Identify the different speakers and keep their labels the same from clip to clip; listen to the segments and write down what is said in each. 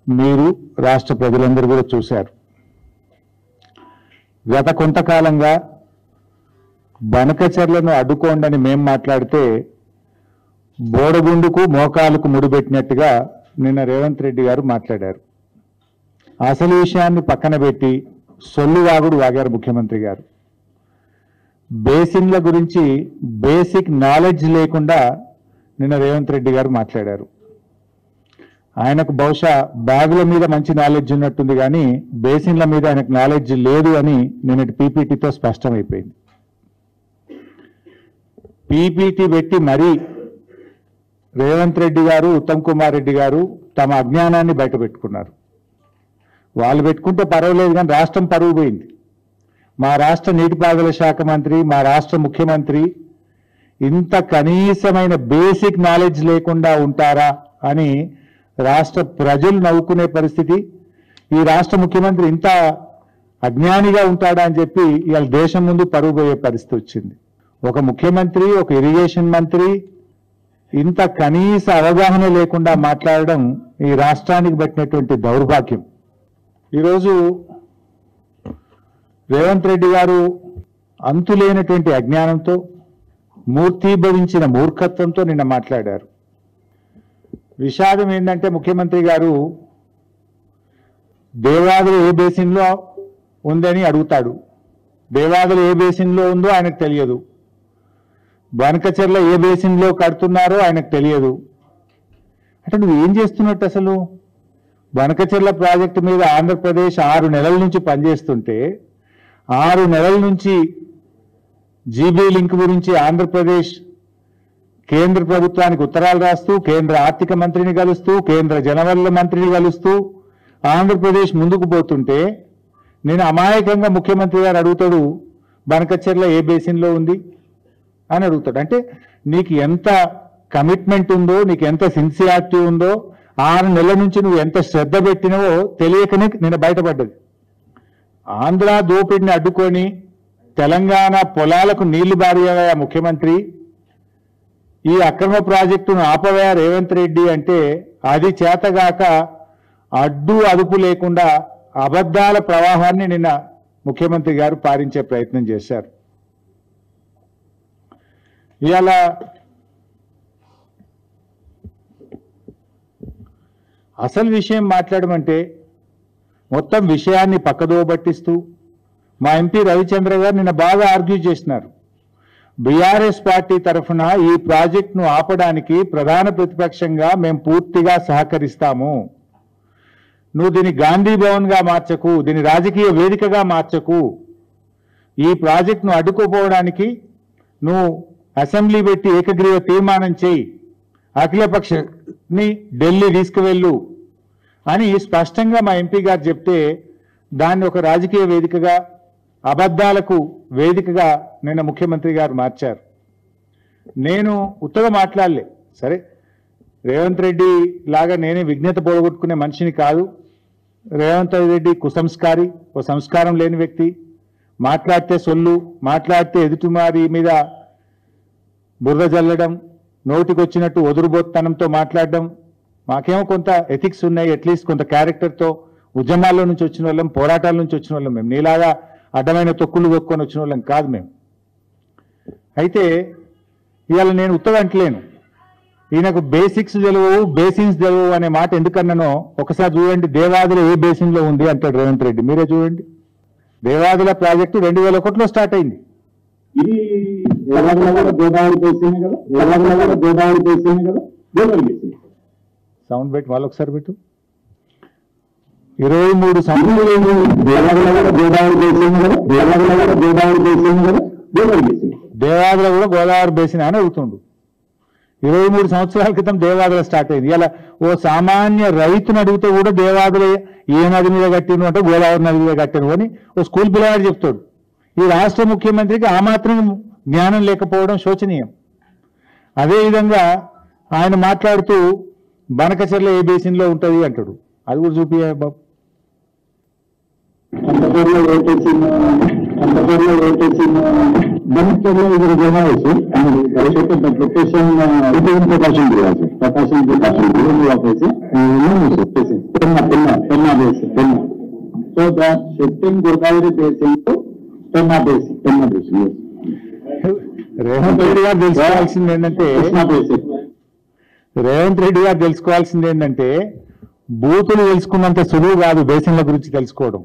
Speaker 1: మీరు రాష్ట్ర ప్రజలందరూ కూడా చూశారు. గత కొంతకాలంగా బనకచెర్లను అడ్డుకోండని మేం మాట్లాడితే బోడగుండుకు మోకాలకు ముడిపెట్టినట్టుగా నిన్న రేవంత్ రెడ్డి గారు మాట్లాడారు. అసలు విషయాన్ని పక్కన పెట్టి సొల్లు వాగుడు వాగారు ముఖ్యమంత్రి గారు. బేసిన్ల గురించి బేసిక్ నాలెడ్జ్ లేకుండా నిన్న రేవంత్ రెడ్డి గారు మాట్లాడారు. ఆయనకు బహుశా బ్యాగుల మీద మంచి నాలెడ్జ్ ఉన్నట్టుంది, కానీ బేసిన్ల మీద ఆయనకు నాలెడ్జ్ లేదు అని నిన్నటి పీపీటీతో స్పష్టమైపోయింది. పీపీటీ పెట్టి మరీ రేవంత్ రెడ్డి గారు, ఉత్తమ్ కుమార్ రెడ్డి గారు తమ అజ్ఞానాన్ని బయటపెట్టుకున్నారు. వాళ్ళు పెట్టుకుంటే పర్వాలేదు, కానీ రాష్ట్రం పరువు పోయింది. మా రాష్ట్ర నీటిపారుదల శాఖ మంత్రి, మా రాష్ట్ర ముఖ్యమంత్రి ఇంత కనీసమైన బేసిక్ నాలెడ్జ్ లేకుండా ఉంటారా అని రాష్ట్ర ప్రజలు నవ్వుకునే పరిస్థితి. ఈ రాష్ట్ర ముఖ్యమంత్రి ఇంత అజ్ఞానిగా ఉంటాడా అని చెప్పి ఇవాళ దేశం ముందు పరువు పోయే పరిస్థితి వచ్చింది. ఒక ముఖ్యమంత్రి, ఒక ఇరిగేషన్ మంత్రి ఇంత కనీస అవగాహన లేకుండా మాట్లాడడం ఈ రాష్ట్రానికి పట్టినటువంటి దౌర్భాగ్యం. ఈరోజు రేవంత్ రెడ్డి గారు అంతులేనటువంటి అజ్ఞానంతో, మూర్తీభవించిన మూర్ఖత్వంతో నిన్న మాట్లాడారు. విషాదం ఏంటంటే ముఖ్యమంత్రి గారు దేవాదులు ఏ బేసిన్లో ఉందని అడుగుతాడు. దేవాదులు ఏ బేసిన్లో ఉందో ఆయనకు తెలియదు. బనకచెర్ల ఏ బేసిన్లో కడుతున్నారో ఆయనకు తెలియదు. అంటే నువ్వు ఏం చేస్తున్నట్టు అసలు? బనకచెర్ల ప్రాజెక్టు మీద ఆంధ్రప్రదేశ్ 6 నెలల నుంచి పనిచేస్తుంటే 6 నెలల నుంచి జీబీ లింక్ గురించి ఆంధ్రప్రదేశ్ కేంద్ర ప్రభుత్వానికి ఉత్తరాలు రాస్తూ, కేంద్ర ఆర్థిక మంత్రిని కలుస్తూ, కేంద్ర జలవనరుల మంత్రిని కలుస్తూ ఆంధ్రప్రదేశ్ ముందుకు పోతుంటే నేను అమాయకంగా ముఖ్యమంత్రి గారు అడుగుతాడు, బనకచెర్ల ఏ బేసిన్లో ఉంది అని అడుగుతాడు. అంటే నీకు ఎంత కమిట్మెంట్ ఉందో, నీకు ఎంత సిన్సియారిటీ ఉందో, 6 నెలల నుంచి నువ్వు ఎంత శ్రద్ధ పెట్టినవో తెలియకనే నేను బయటపడ్డది. ఆంధ్ర దోపిడిని అడ్డుకొని తెలంగాణ పొలాలకు నీళ్లు బారియా ముఖ్యమంత్రి, ఈ అక్రమ ప్రాజెక్టును ఆపవా రేవంత్ రెడ్డి అంటే అది చేతగాక అడ్డు అదుపు లేకుండా అబద్ధాల ప్రవాహాన్ని నిన్న ముఖ్యమంత్రి గారు పారించే ప్రయత్నం చేశారు. ఇవాళ అసలు విషయం మాట్లాడమంటే మొత్తం విషయాన్ని పక్కదో పట్టిస్తూ మా ఎంపీ రవిచంద్ర గారు నిన్న బాగా ఆర్గ్యూ చేసినారు. బీఆర్ఎస్ పార్టీ తరఫున ఈ ప్రాజెక్టును ఆపడానికి ప్రధాన ప్రతిపక్షంగా మేము పూర్తిగా సహకరిస్తాము. నువ్వు దీన్ని గాంధీ భవన్గా మార్చకు, దీన్ని రాజకీయ వేదికగా మార్చకు. ఈ ప్రాజెక్టును అడ్డుకోపోవడానికి నువ్వు అసెంబ్లీ పెట్టి ఏకగ్రీవ తీర్మానం చేయి, అఖిలపక్షని ఢిల్లీ తీసుకువెళ్ళు అని స్పష్టంగా మా ఎంపీ గారు చెప్తే దాన్ని ఒక రాజకీయ వేదికగా, అబద్ధాలకు వేదికగా నిన్న ముఖ్యమంత్రి గారు మార్చారు. నేను ఉత్తగా మాట్లాడలే. సరే, రేవంత్ రెడ్డి లాగా నేనే విజ్ఞత పోగొట్టుకునే మనిషిని కాదు. రేవంత్ రెడ్డి కుసంస్కారి, ఓ సంస్కారం లేని వ్యక్తి. మాట్లాడితే సొల్లు, మాట్లాడితే ఎదుటివారి మీద బురద జల్లడం, నోటికొచ్చినట్టు ఒదురుబోత్తనంతో మాట్లాడడం. మాకేమో కొంత ఎథిక్స్ ఉన్నాయి, అట్లీస్ట్ కొంత క్యారెక్టర్తో ఉద్యమాల్లో నుంచి వచ్చిన వాళ్ళం, పోరాటాల నుంచి వచ్చిన వాళ్ళం. మేము నీలాగా అడ్డమైన తొక్కులు దొక్కొని వచ్చిన వాళ్ళం కాదు మేము. అయితే ఇవాళ నేను ఉత్తగా అంటలేను, ఈయనకు బేసిక్స్ తెలియవు, బేసిన్స్ తెలియవు అనే మాట ఎందుకన్నానో ఒకసారి చూడండి. దేవాదుల ఏ బేసిన్లో ఉంది అంటాడు రేవంత్ రెడ్డి. మీరే చూడండి. దేవాదుల ప్రాజెక్టు 2001లో స్టార్ట్ అయింది.
Speaker 2: ఇది గోదావరి బేసిన్ కదా, గోదావరి బేసిన్ కదా, గోదావరి బేసిన్.
Speaker 1: సౌండ్ పెట్టి వాళ్ళు ఒకసారి పెట్టు. 23
Speaker 2: గోదావరి బేసిన్ కదా, గోదావరి బేసిన్ కదా, గోదావరి బేసిన్.
Speaker 1: దేవాదుల కూడా గోదావరి బేసిన్ అని అడుగుతుండు. 23 సంవత్సరాల క్రితం దేవాదుల స్టార్ట్ అయింది. ఇలా ఓ సామాన్య రైతును అడిగితే కూడా దేవాదుల ఏ నది మీద కట్టిను అంటే గోదావరి నది మీద కట్టిను అని ఓ స్కూల్ పిల్లవాడు చెప్తాడు. ఈ రాష్ట్ర ముఖ్యమంత్రికి ఆ మాత్రం జ్ఞానం లేకపోవడం శోచనీయం. అదేవిధంగా ఆయన మాట్లాడుతూ బనకచెర్ల ఏ బేసిన్లో ఉంటుంది అంటాడు. అది కూడా చూపియా బాబు.
Speaker 2: అంతపూర్లో ఓటేసిన బనకచెర్ల ఇది జనాలు అండ్ లొకేషన్ ప్రకాశం జిల్లా. ప్రకాశం జిల్లా ఆపేసి Penna basin Penna. So the shifting Godavari basin to Penna basin.
Speaker 1: Revanth Reddy గారు తెలుసుకోవాల్సింది ఏంటంటే బూతులు తెలుసుకున్నంత సులువు కాదు బేసిన్ల గురించి తెలుసుకోవడం.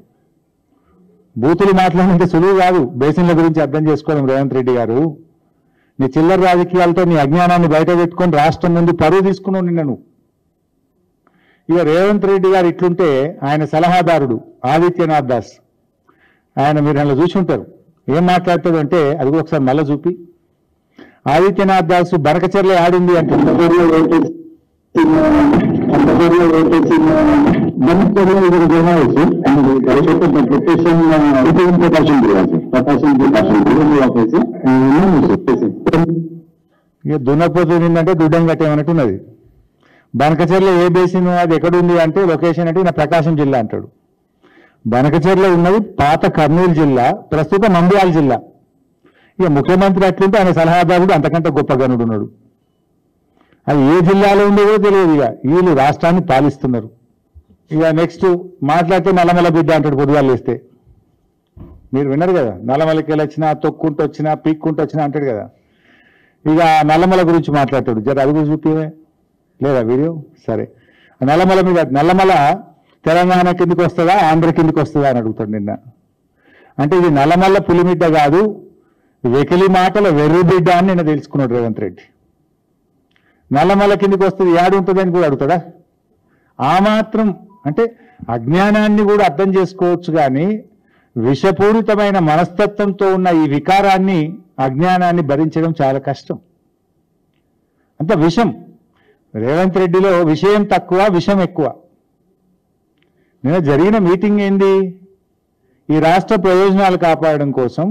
Speaker 1: బూతులు మాట్లాడినంత సులువు కాదు బేసిన్ల గురించి అర్థం చేసుకోవడం. రేవంత్ రెడ్డి గారు నీ చిల్లర రాజకీయాలతో నీ అజ్ఞానాన్ని బయట పెట్టుకొని రాష్ట్రం నుండి పరువు తీసుకున్నావు నిన్న నువ్వు. ఇక రేవంత్ రెడ్డి గారు ఇట్లుంటే ఆయన సలహాదారుడు ఆదిత్యనాథ్ దాస్, ఆయన మీరు అలా చూసి ఉంటారు, ఏం మాట్లాడతాడు అంటే అది కూడా ఒకసారి మళ్ళా చూపి. ఆదిత్యనాథ్ దాస్ బనకచెర్ల ఆడింది అంటున్నారు. ఇక దున్నపోతు ఏంటంటే దుడ్డం కట్టేమన్నట్టున్నది. బనకచెర్ల ఏ బేసిన్ అది ఎక్కడుంది అంటే లొకేషన్ అంటే నా ప్రకాశం జిల్లా అంటాడు. బనకచెర్ల ఉన్నది పాత కర్నూలు జిల్లా, ప్రస్తుతం నంద్యాల జిల్లా. ఇక ముఖ్యమంత్రి అట్లుంటే ఆయన సలహాదారుడు అంతకంటే గొప్ప గనుడు ఉన్నాడు. అది ఏ జిల్లాలో ఉండేదో తెలియదు. ఇక వీళ్ళు రాష్ట్రాన్ని పాలిస్తున్నారు. ఇక నెక్స్ట్ మాట్లాడితే నల్లమల బిడ్డ అంటాడు పొద్దుగాలు వేస్తే. మీరు విన్నారు కదా, నల్లమలకి వెళ్ళి వచ్చినా తొక్కుంటూ వచ్చినా పీక్కుంటూ వచ్చినా అంటాడు కదా. ఇక నల్లమల గురించి మాట్లాడతాడు. జర అది కూడా చూపివే లేదా వీడియో? సరే, నల్లమల మీద నల్లమల తెలంగాణ కిందకి వస్తుందా ఆంధ్ర కిందకి వస్తుందా అని అడుగుతాడు నిన్న. అంటే ఇది నల్లమల్ల పులిమిడ్డ కాదు, వెకిలి మాటల వెర్రి బిడ్డ అని నిన్న తెలుసుకున్నాడు రేవంత్ రెడ్డి. నల్లమల్ల కిందకి వస్తుంది యాడు ఉంటుందని కూడా అడుగుతాడా? ఆ మాత్రం అంటే అజ్ఞానాన్ని కూడా అర్థం చేసుకోవచ్చు, కానీ విషపూరితమైన మనస్తత్వంతో ఉన్న ఈ వికారాన్ని అజ్ఞానాన్ని భరించడం చాలా కష్టం. అంత విషం. రేవంత్ రెడ్డిలో విషయం తక్కువ విషం ఎక్కువ. నిన్న జరిగిన మీటింగ్ ఏంది? ఈ రాష్ట్ర ప్రయోజనాలు కాపాడడం కోసం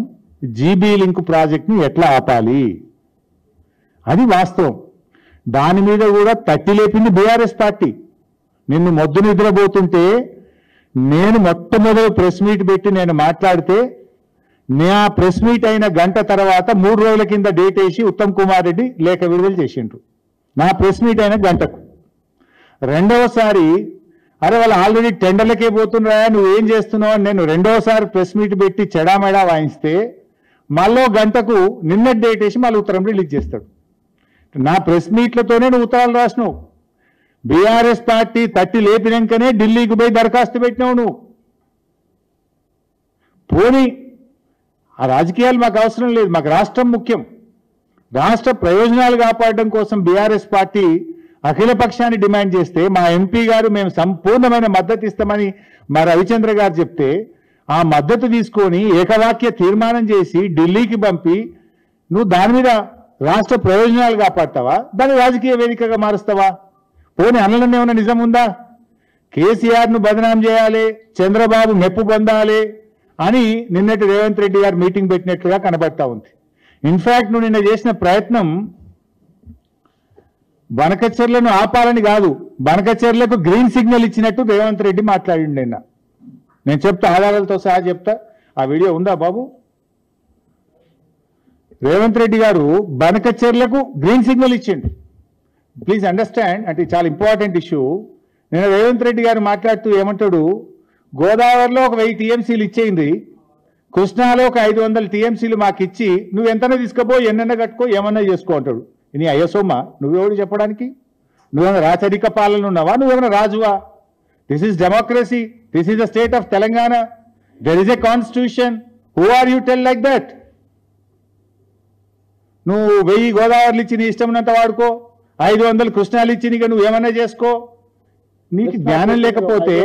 Speaker 1: జీబీ లింక్ ప్రాజెక్ట్ని ఎట్లా ఆపాలి, అది వాస్తవం. దాని మీద కూడా తట్టి లేపింది బీఆర్ఎస్ పార్టీ. నిన్ను మొద్దు నిద్రపోతుంటే నేను మొట్టమొదటి ప్రెస్ మీట్ పెట్టి నేను మాట్లాడితే నా ప్రెస్ మీట్ అయిన గంట తర్వాత 3 రోజుల కింద డేట్ వేసి ఉత్తమ్ కుమార్ రెడ్డి లేఖ విడుదల చేసిండ్రు. నా ప్రెస్ మీట్ అయిన గంటకు. రెండవసారి అరే వాళ్ళు ఆల్రెడీ టెండర్లకే పోతున్నారా, నువ్వేం చేస్తున్నావు అని నేను రెండవసారి ప్రెస్ మీట్ పెట్టి చెడామెడా వాయిస్తే మళ్ళీ గంటకు నిన్న డేట్ వేసి మళ్ళీ ఉత్తరం రిలీజ్ చేస్తాడు. నా ప్రెస్ మీట్లతోనే నువ్వు ఉత్తరాలు రాసినావు. బీఆర్ఎస్ పార్టీ తట్టి లేపినాకనే ఢిల్లీకి పోయి దరఖాస్తు పెట్టినావు నువ్వు. పోనీ ఆ రాజకీయాలు మాకు అవసరం లేదు, మాకు రాష్ట్రం ముఖ్యం. రాష్ట్ర ప్రయోజనాలు కాపాడడం కోసం బీఆర్ఎస్ పార్టీ అఖిల పక్షాన్ని డిమాండ్ చేస్తే మా ఎంపీ గారు మేము సంపూర్ణమైన మద్దతు ఇస్తామని మా రవిచంద్ర గారు చెప్తే ఆ మద్దతు తీసుకొని ఏకవాక్య తీర్మానం చేసి ఢిల్లీకి పంపి నువ్వు దాని మీద రాష్ట్ర ప్రయోజనాలు కాపాడతావా, దాన్ని రాజకీయ వేదికగా మారుస్తావా? పోనీ అనలనే ఉన్న నిజం ఉందా? కేసీఆర్ను బదనాం చేయాలి, చంద్రబాబు మెప్పు పొందాలి అని నిన్నటి రేవంత్ రెడ్డి గారు మీటింగ్ పెట్టినట్లుగా కనబడతా ఉంది. ఇన్ఫాక్ట్ నువ్వు నిన్న చేసిన ప్రయత్నం బనకచెర్లను ఆపాలని కాదు, బనకచెర్లకు గ్రీన్ సిగ్నల్ ఇచ్చినట్టు రేవంత్ రెడ్డి మాట్లాడిండు నిన్న. నేను చెప్తా, ఆధారాలతో సహా చెప్తా. ఆ వీడియో ఉందా బాబు? రేవంత్ రెడ్డి గారు బనకచెర్లకు గ్రీన్ సిగ్నల్ ఇచ్చిండు. ప్లీజ్ అండర్స్టాండ్, అంటే చాలా ఇంపార్టెంట్ ఇష్యూ. నేను రేవంత్ రెడ్డి గారు మాట్లాడుతూ ఏమంటాడు, గోదావరిలో ఒక 1000 టీఎంసీలు ఇచ్చేయింది, కృష్ణాలో ఒక 500 టీఎంసీలు మాకు ఇచ్చి నువ్వు ఎంతనే తీసుకుపో, ఎన్నైనా కట్టుకో, ఏమన్నా చేసుకో అంటాడు. నీ అయ్యసోమ్మ నువ్వెవడు చెప్పడానికి? నువ్వేమైనా రాచరిక పాలన ఉన్నావా? నువ్వేమైనా రాజువా? This is democracy, this is the state of Telangana, there is a constitution. Who are you tell like that? నువ్వు 1000 గోదావరిలు ఇచ్చి నీ ఇష్టం ఉన్నంత వాడుకో, 500 కృష్ణాలు ఇచ్చి నీకు నువ్వు ఏమన్నా చేసుకో. నీకు జ్ఞానం లేకపోతే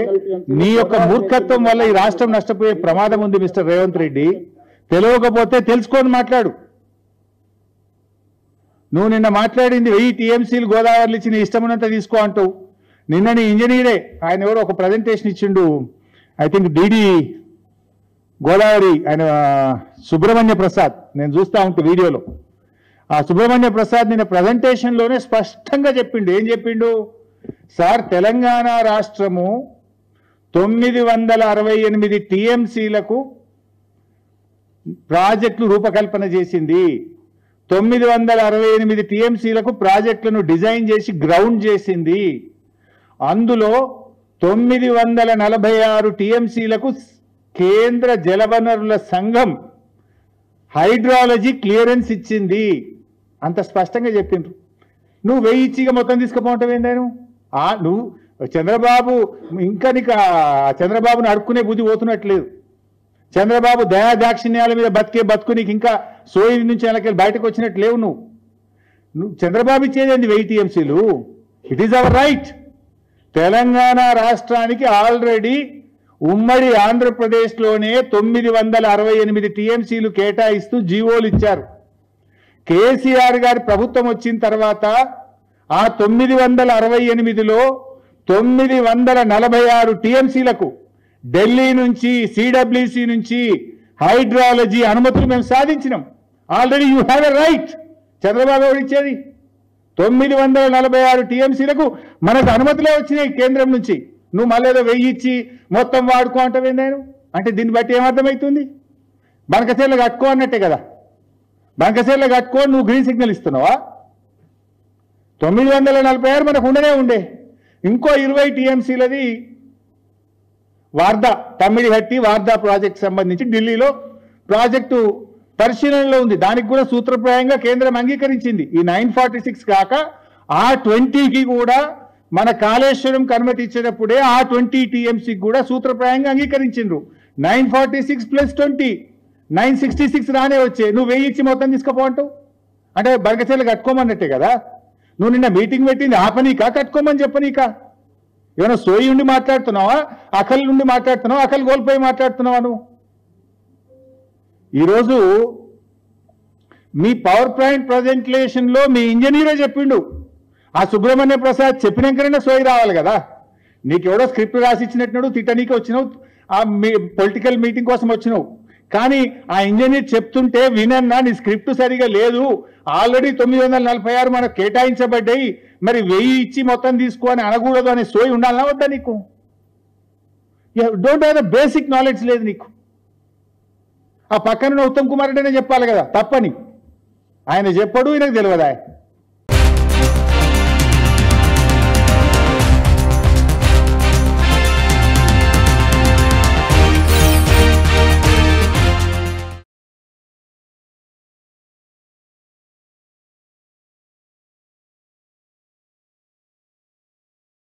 Speaker 1: నీ యొక్క మూర్ఖత్వం వల్ల ఈ రాష్ట్రం నష్టపోయే ప్రమాదం ఉంది మిస్టర్ రేవంత్ రెడ్డి. తెలియకపోతే తెలుసుకొని మాట్లాడు. నువ్వు నిన్న మాట్లాడింది 1000 టీఎంసీలు గోదావరిలు ఇచ్చి నీ ఇష్టం ఉన్నంత తీసుకో అంటావు. నిన్న నీ ఇంజనీరే ఆయన ఎవరో ఒక ప్రజెంటేషన్ ఇచ్చిండు, ఐ థింక్ డిడి గోదావరి, ఆయన సుబ్రహ్మణ్య ప్రసాద్, నేను చూస్తా ఉంటే వీడియోలో. ఆ సుబ్రహ్మణ్య ప్రసాద్ నిన్న ప్రజెంటేషన్లోనే స్పష్టంగా చెప్పిండు. ఏం చెప్పిండు? సార్, తెలంగాణ రాష్ట్రము 968 టీఎంసీలకు ప్రాజెక్టులు రూపకల్పన చేసింది. 968 టీఎంసీలకు ప్రాజెక్టులను డిజైన్ చేసి గ్రౌండ్ చేసింది. అందులో 946 టీఎంసీలకు కేంద్ర జలవనరుల సంఘం హైడ్రాలజీ క్లియరెన్స్ ఇచ్చింది. అంత స్పష్టంగా చెప్పిండ్రు. నువ్వు 1000 ఇచ్చిగా మొత్తం తీసుకుపోవటం ఏందాను? నువ్వు చంద్రబాబు ఇంకా నీకు చంద్రబాబుని అడుక్కునే బుద్ధి పోతున్నట్లేదు. చంద్రబాబు దయాదాక్షిణ్యాల మీద బతుకు నీకు ఇంకా సోయి నుంచి అలాగే బయటకు వచ్చినట్టు లేవు. నువ్వు చంద్రబాబు ఇచ్చేది 1000 టీఎంసీలు. It is our right. Telangana రాష్ట్రానికి ఆల్రెడీ ఉమ్మడి ఆంధ్రప్రదేశ్లోనే 968 టీఎంసీలు కేటాయిస్తూ జీవోలు ఇచ్చారు. కేసీఆర్ గారి ప్రభుత్వం వచ్చిన తర్వాత ఆ 968లో 946 టీఎంసీలకు ఢిల్లీ నుంచి సిడబ్ల్యూసి నుంచి హైడ్రాలజీ అనుమతులు మేము సాధించినాం. Already you have a right. Chandrababu ఎవరు ఇచ్చేది? 946 టీఎంసీలకు మనకు అనుమతులే వచ్చినాయి కేంద్రం నుంచి. నువ్వు మళ్ళీ 1000 ఇచ్చి మొత్తం వాడుకో అంటావేందాను? అంటే దీన్ని బట్టి ఏమర్థమవుతుంది? బంకచెర్ల కట్టుకో అన్నట్టే కదా. బంకచెర్ల కట్టుకో నువ్వు గ్రీన్ సిగ్నల్ ఇస్తున్నావా? 946 మనకు ఉండే ఇంకో 20 టీఎంసీలది వార్దా తమ్మిడిహట్టి వార్దా ప్రాజెక్ట్ సంబంధించి ఢిల్లీలో ప్రాజెక్టు పరిశీలనలో ఉంది. దానికి కూడా సూత్రప్రాయంగా కేంద్రం అంగీకరించింది. ఈ 946 కాక ఆ 20కి కూడా మన కాళేశ్వరం అనుమతి ఇచ్చేటప్పుడే ఆ 20 టీఎంసీకి కూడా సూత్రప్రాయంగా అంగీకరించిండ్రు. 946 + 20 966 రానే వచ్చే. నువ్వు 1000 ఇచ్చి మొత్తం తీసుకుపోంటావు అంటే బర్గచెర్లు కట్టుకోమన్నట్టే కదా. నువ్వు నిన్న మీటింగ్ పెట్టింది ఆపనీకా కట్టుకోమని చెప్పనీకా? ఏమైనా సోయి ఉండి మాట్లాడుతున్నావా? అకల్ నుండి మాట్లాడుతున్నావా? అకల్ కోల్పోయి మాట్లాడుతున్నావా? నువ్వు ఈరోజు మీ పవర్ పాయింట్ ప్రజెంటేషన్లో మీ ఇంజనీరే చెప్పిండు. ఆ సుబ్రహ్మణ్య ప్రసాద్ చెప్పినాకనే సోయి రావాలి కదా. నీకెవడో స్క్రిప్ట్ రాసి ఇచ్చినట్టు తిట్టనీకి వచ్చినావు, ఆ పొలిటికల్ మీటింగ్ కోసం వచ్చినావు. కానీ ఆ ఇంజనీర్ చెప్తుంటే వినన్నా నీ స్క్రిప్ట్ సరిగా లేదు, ఆల్రెడీ 946 మనకు కేటాయించబడ్డాయి, మరి 1000 ఇచ్చి మొత్తం తీసుకో అని అనకూడదు అనే సోయి ఉండాలన్నా వద్దా నీకు? Don't have the basic knowledge లేదు నీకు. ఆ పక్కన ఉత్తమ్ కుమార్ రెడ్డి చెప్పాలి కదా తప్పని. ఆయన చెప్పడు, ఈయనకు తెలియదా?